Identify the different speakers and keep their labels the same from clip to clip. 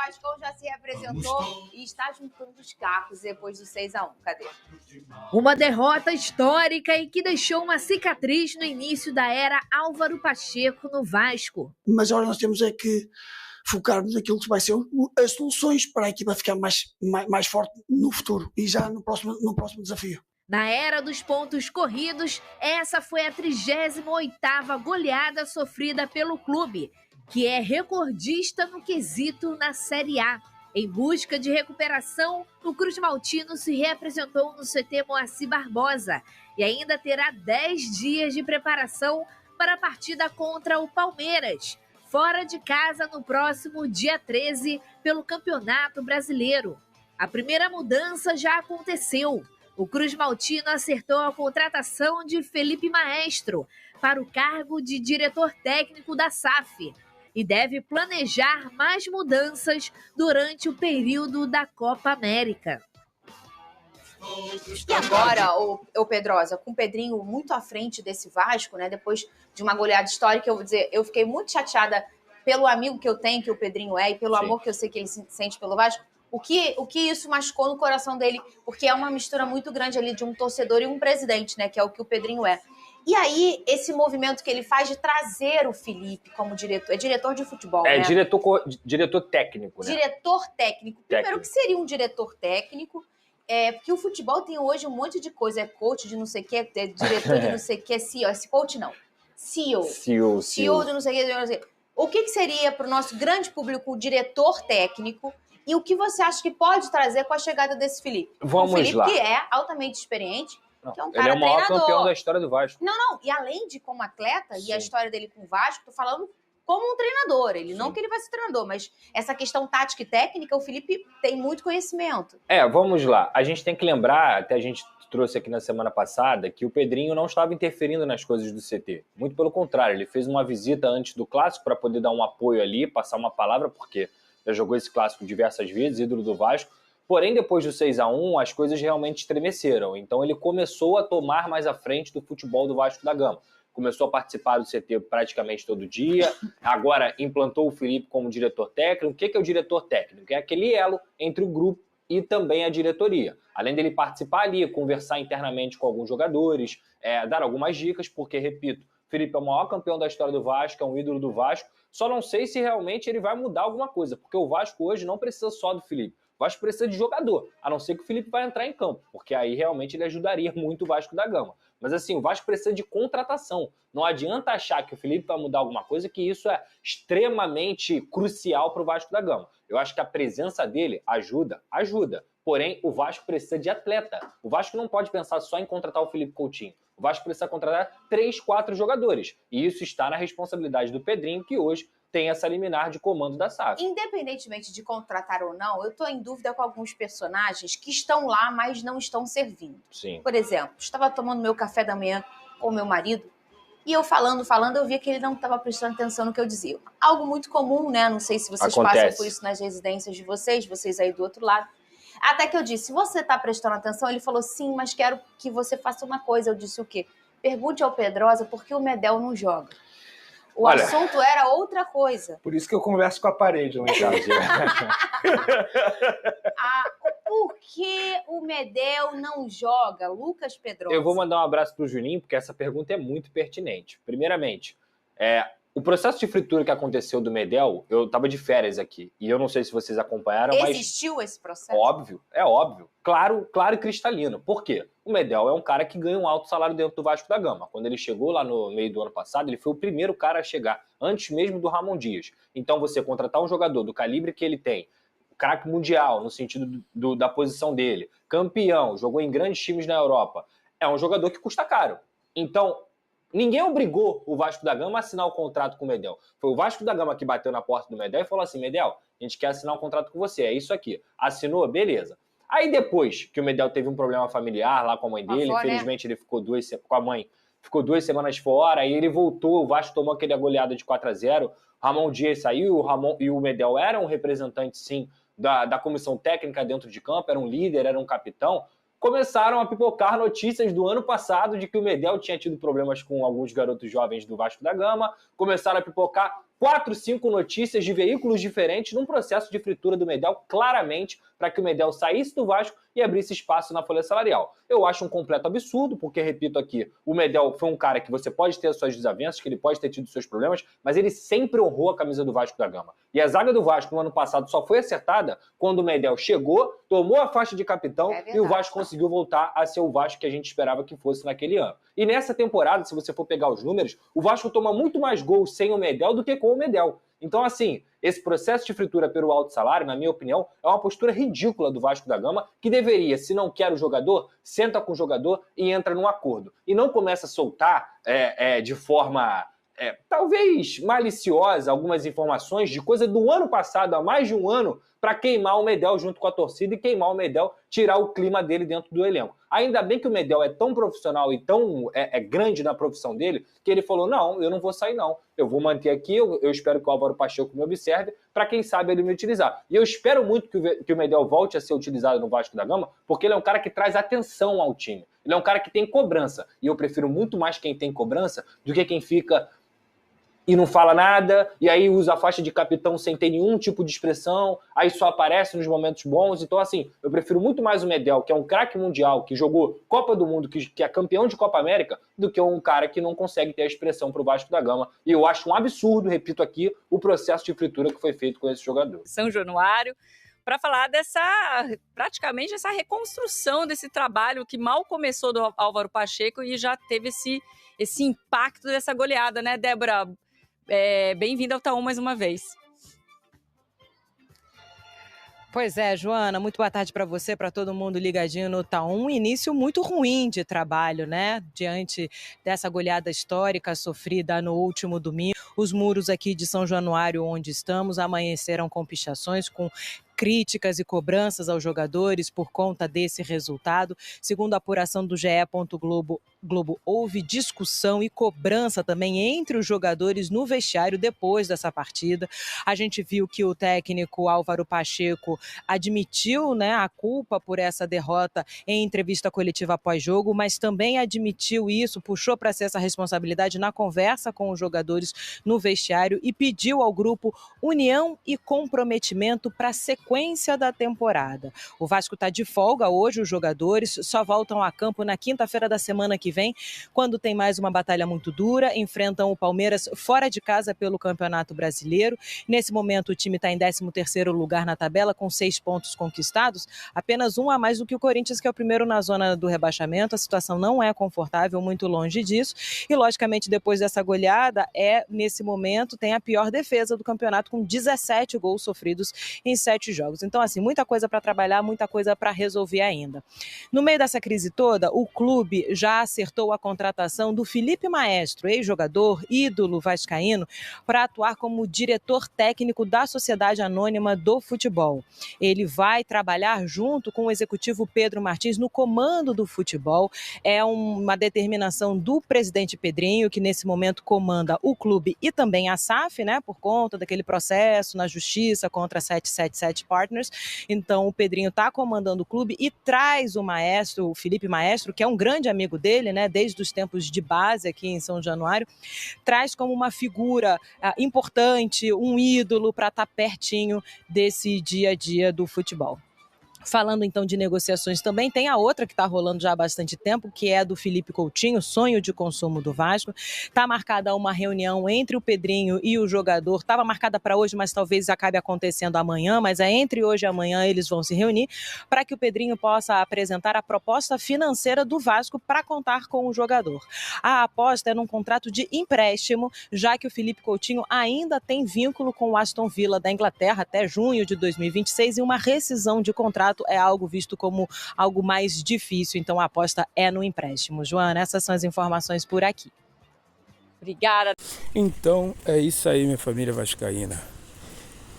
Speaker 1: Vascão já se representou e está juntando os cacos depois do 6-1. Cadê?
Speaker 2: Uma derrota histórica e que deixou uma cicatriz no início da era Álvaro Pacheco no Vasco.
Speaker 3: Mas agora nós temos é que focarmos naquilo que vai ser as soluções para a equipa ficar mais forte no futuro e já no próximo desafio.
Speaker 2: Na era dos pontos corridos, essa foi a 38ª goleada sofrida pelo clube, que é recordista no quesito na Série A. Em busca de recuperação, o Cruz Maltino se reapresentou no CT Moacir Barbosa e ainda terá 10 dias de preparação para a partida contra o Palmeiras, fora de casa no próximo dia 13 pelo Campeonato Brasileiro. A primeira mudança já aconteceu. O Cruz Maltino acertou a contratação de Felipe Maestro para o cargo de diretor técnico da SAF e deve planejar mais mudanças durante o período da Copa América.
Speaker 1: E agora, o Pedrosa, com o Pedrinho muito à frente desse Vasco, né? Depois de uma goleada histórica, eu vou dizer, eu fiquei muito chateada pelo amigo que eu tenho, que o Pedrinho é, e pelo amor que eu sei que ele sente pelo Vasco. O que isso machucou no coração dele? Porque é uma mistura muito grande ali de um torcedor e um presidente, né? Que é o que o Pedrinho é. E aí, esse movimento que ele faz de trazer o Felipe como diretor, é diretor de futebol, né?
Speaker 4: Diretor técnico, né?
Speaker 1: Diretor técnico. Primeiro, o que seria um diretor técnico? Porque o futebol tem hoje um monte de coisa, é coach de não sei o que, é diretor de não sei o que, é CEO, esse coach não, CEO de não sei o que. O que seria para o nosso grande público o diretor técnico e o que você acha que pode trazer com a chegada desse Felipe?
Speaker 4: Vamos
Speaker 1: o Felipe,
Speaker 4: lá.
Speaker 1: que é altamente experiente, que é um cara
Speaker 4: ele é o maior
Speaker 1: treinador.
Speaker 4: campeão da história do Vasco.
Speaker 1: Não, e além de como atleta, e a história dele com o Vasco, tô falando como um treinador. Não que ele vai ser treinador, mas essa questão tática e técnica, o Felipe tem muito conhecimento.
Speaker 4: Vamos lá. A gente tem que lembrar, até a gente trouxe aqui na semana passada, que o Pedrinho não estava interferindo nas coisas do CT. Muito pelo contrário, ele fez uma visita antes do Clássico para poder dar um apoio ali, passar uma palavra, porque já jogou esse Clássico diversas vezes, ídolo do Vasco. Porém, depois do 6-1, as coisas realmente estremeceram. Então ele começou a tomar mais à frente do futebol do Vasco da Gama. Começou a participar do CT praticamente todo dia, agora implantou o Felipe como diretor técnico. O que é o diretor técnico? É aquele elo entre o grupo e também a diretoria. Além dele participar ali, conversar internamente com alguns jogadores, dar algumas dicas, porque, repito, o Felipe é o maior campeão da história do Vasco, é um ídolo do Vasco, só não sei se realmente ele vai mudar alguma coisa, porque o Vasco hoje não precisa só do Felipe. O Vasco precisa de jogador, a não ser que o Felipe vai entrar em campo, porque aí realmente ele ajudaria muito o Vasco da Gama. Mas assim, o Vasco precisa de contratação. Não adianta achar que o Felipe vai mudar alguma coisa, que isso é extremamente crucial para o Vasco da Gama. Eu acho que a presença dele ajuda. Porém, o Vasco precisa de atleta. O Vasco não pode pensar só em contratar o Felipe Coutinho. O Vasco precisa contratar 3, 4 jogadores. E isso está na responsabilidade do Pedrinho, que hoje tem essa liminar de comando da SAF.
Speaker 1: Independentemente de contratar ou não, eu estou em dúvida com alguns personagens que estão lá, mas não estão servindo.
Speaker 4: Sim.
Speaker 1: Por exemplo, estava tomando meu café da manhã com o meu marido e eu falando, eu via que ele não estava prestando atenção no que eu dizia. Algo muito comum, né? Não sei se vocês passam por isso nas residências de vocês aí do outro lado. Até que eu disse, você está prestando atenção? Ele falou, sim, mas quero que você faça uma coisa. Eu disse, o quê? Pergunte ao Pedrosa por que o Medel não joga. O assunto era outra coisa.
Speaker 5: Por isso que eu converso com a parede, não entende?
Speaker 1: Por que o Medel não joga, Lucas Pedrosa?
Speaker 4: Eu vou mandar um abraço pro Juninho, porque essa pergunta é muito pertinente. Primeiramente, o processo de fritura que aconteceu do Medel, eu estava de férias aqui, e eu não sei se vocês acompanharam, mas...
Speaker 1: Existiu esse processo?
Speaker 4: Óbvio. Claro e cristalino. Por quê? O Medel é um cara que ganha um alto salário dentro do Vasco da Gama. Quando ele chegou lá no meio do ano passado, ele foi o primeiro cara a chegar, antes mesmo do Ramon Dias. Então você contratar um jogador do calibre que ele tem, craque mundial, no sentido da posição dele, campeão, jogou em grandes times na Europa, é um jogador que custa caro. Então, ninguém obrigou o Vasco da Gama a assinar o contrato com o Medel. Foi o Vasco da Gama que bateu na porta do Medel e falou assim, Medel, a gente quer assinar um contrato com você, é isso aqui. Assinou? Beleza. Aí depois que o Medel teve um problema familiar lá com a mãe dele, infelizmente ele ficou com a mãe, ficou 2 semanas fora, aí ele voltou, o Vasco tomou aquela goleada de 4-0, Ramon Dias saiu, e o Medel era um representante, sim, da comissão técnica dentro de campo, era um líder, era um capitão. Começaram a pipocar notícias do ano passado de que o Medel tinha tido problemas com alguns garotos jovens do Vasco da Gama, começaram a pipocar 4, 5 notícias de veículos diferentes num processo de fritura do Medel, claramente para que o Medel saísse do Vasco e abrisse espaço na folha salarial. Eu acho um completo absurdo, porque, repito aqui, o Medel foi um cara que você pode ter as suas desavenças, que ele pode ter tido seus problemas, mas ele sempre honrou a camisa do Vasco da Gama. E a zaga do Vasco no ano passado só foi acertada quando o Medel chegou, tomou a faixa de capitão e o Vasco conseguiu voltar a ser o Vasco que a gente esperava que fosse naquele ano. E nessa temporada, se você for pegar os números, o Vasco toma muito mais gols sem o Medel do que com o Medel. Então, assim, esse processo de fritura pelo alto salário, na minha opinião, é uma postura ridícula do Vasco da Gama, que deveria, se não quer o jogador, senta com o jogador e entra num acordo. E não começa a soltar de forma, talvez maliciosa, algumas informações de coisa do ano passado, há mais de um ano, para queimar o Medel junto com a torcida e queimar o Medel, tirar o clima dele dentro do elenco. Ainda bem que o Medel é tão profissional e tão grande na profissão dele, que ele falou, não, eu não vou sair não, eu vou manter aqui, eu espero que o Álvaro Pacheco me observe, para quem sabe ele me utilizar. E eu espero muito que o Medel volte a ser utilizado no Vasco da Gama, porque ele é um cara que traz atenção ao time, ele é um cara que tem cobrança, e eu prefiro muito mais quem tem cobrança do que quem fica e não fala nada, e aí usa a faixa de capitão sem ter nenhum tipo de expressão, aí só aparece nos momentos bons. Então, assim, eu prefiro muito mais o Medel, que é um craque mundial, que jogou Copa do Mundo, que é campeão de Copa América, do que um cara que não consegue ter a expressão pro Vasco da Gama. E eu acho um absurdo, repito aqui, o processo de fritura que foi feito com esse jogador.
Speaker 6: São Januário, para falar praticamente essa reconstrução desse trabalho que mal começou do Álvaro Pacheco e já teve esse impacto dessa goleada, né, Débora? Bem-vinda ao Tá1 mais uma vez.
Speaker 7: Pois é, Joana, muito boa tarde para você, para todo mundo ligadinho no Tá1. Um início muito ruim de trabalho, né? Diante dessa goleada histórica sofrida no último domingo. Os muros aqui de São Januário, onde estamos, amanheceram com pichações, com críticas e cobranças aos jogadores por conta desse resultado. Segundo a apuração do GE. Globo, houve discussão e cobrança também entre os jogadores no vestiário depois dessa partida. A gente viu que o técnico Álvaro Pacheco admitiu, né, a culpa por essa derrota em entrevista coletiva pós-jogo, mas também admitiu isso, puxou para si essa responsabilidade na conversa com os jogadores no vestiário e pediu ao grupo união e comprometimento para a sequência da temporada. O Vasco está de folga hoje, os jogadores só voltam a campo na quinta-feira da semana que vem, quando tem mais uma batalha muito dura, enfrentam o Palmeiras fora de casa pelo Campeonato Brasileiro. Nesse momento o time está em 13º lugar na tabela com 6 pontos conquistados, apenas um a mais do que o Corinthians, que é o primeiro na zona do rebaixamento. A situação não é confortável, muito longe disso, e logicamente depois dessa goleada nesse momento tem a pior defesa do campeonato, com 17 gols sofridos em 7 jogos. Então, assim, muita coisa para trabalhar, muita coisa para resolver ainda. No meio dessa crise toda, o clube já acertou a contratação do Felipe Maestro, ex-jogador, ídolo vascaíno, para atuar como diretor técnico da Sociedade Anônima do Futebol. Ele vai trabalhar junto com o executivo Pedro Martins no comando do futebol. É uma determinação do presidente Pedrinho, que nesse momento comanda o clube e também a SAF, né, por conta daquele processo na justiça contra a 777 Partners. Então o Pedrinho está comandando o clube e traz o Maestro, o Felipe Maestro, que é um grande amigo dele, né, desde os tempos de base aqui em São Januário, traz como uma figura importante, um ídolo para estar pertinho desse dia a dia do futebol. Falando então de negociações também, tem a outra que está rolando já há bastante tempo, que é a do Felipe Coutinho, sonho de consumo do Vasco. Está marcada uma reunião entre o Pedrinho e o jogador. Estava marcada para hoje, mas talvez acabe acontecendo amanhã, mas entre hoje e amanhã eles vão se reunir para que o Pedrinho possa apresentar a proposta financeira do Vasco para contar com o jogador. A aposta é num contrato de empréstimo, já que o Felipe Coutinho ainda tem vínculo com o Aston Villa da Inglaterra até junho de 2026 e uma rescisão de contrato é algo visto como algo mais difícil, então a aposta é no empréstimo. Joana, essas são as informações por aqui.
Speaker 6: Obrigada.
Speaker 8: Então é isso aí, minha família vascaína.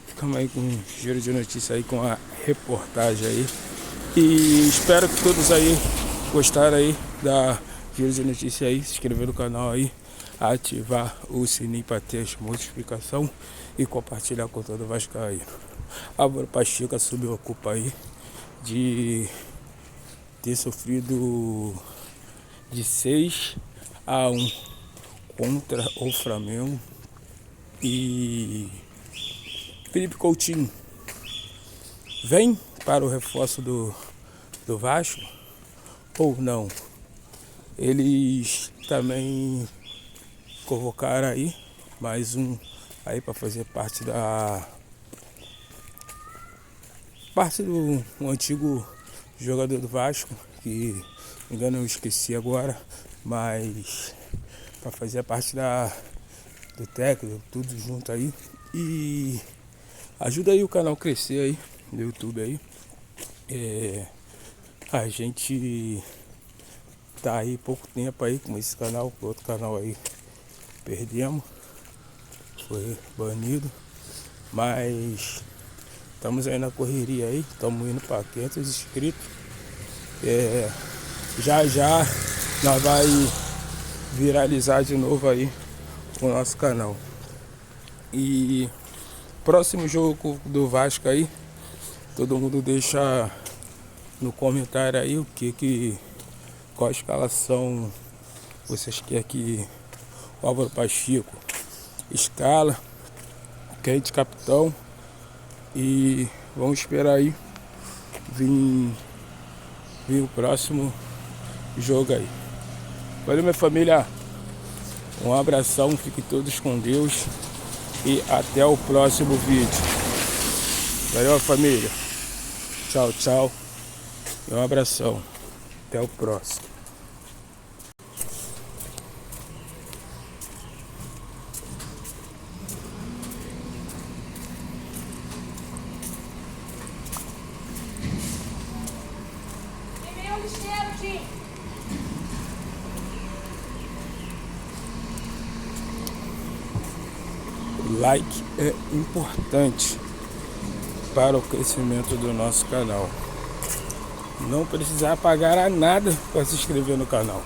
Speaker 8: Ficamos aí com um giro de notícia aí, com a reportagem aí. E espero que todos aí gostaram aí da giro de notícia aí, se inscrever no canal aí, ativar o sininho para ter as notificações e compartilhar com todo o vascaíno. Álvaro Pacheco assumiu a culpa aí de ter sofrido de 6-1 contra o Flamengo E Felipe Coutinho vem para o reforço do Vasco ou não? Eles também convocaram aí mais um aí para fazer parte do antigo jogador do Vasco, que me engano eu esqueci agora, mas para fazer parte do técnico, tudo junto aí. E ajuda aí o canal crescer aí, do YouTube aí. A gente tá aí pouco tempo aí com esse canal, com outro canal aí perdemos, foi banido, mas estamos aí na correria aí, estamos indo para 500 inscritos. Já nós vai viralizar de novo aí o nosso canal. E próximo jogo do Vasco aí, todo mundo deixa no comentário aí qual a escalação vocês querem que o Álvaro Pacheco escala, quem de capitão, e vamos esperar aí vir o próximo jogo aí. Valeu, minha família, um abração, fiquem todos com Deus e até o próximo vídeo. Valeu, família, tchau, tchau e um abração, até o próximo. O like é importante para o crescimento do nosso canal. Não precisar pagar nada para se inscrever no canal.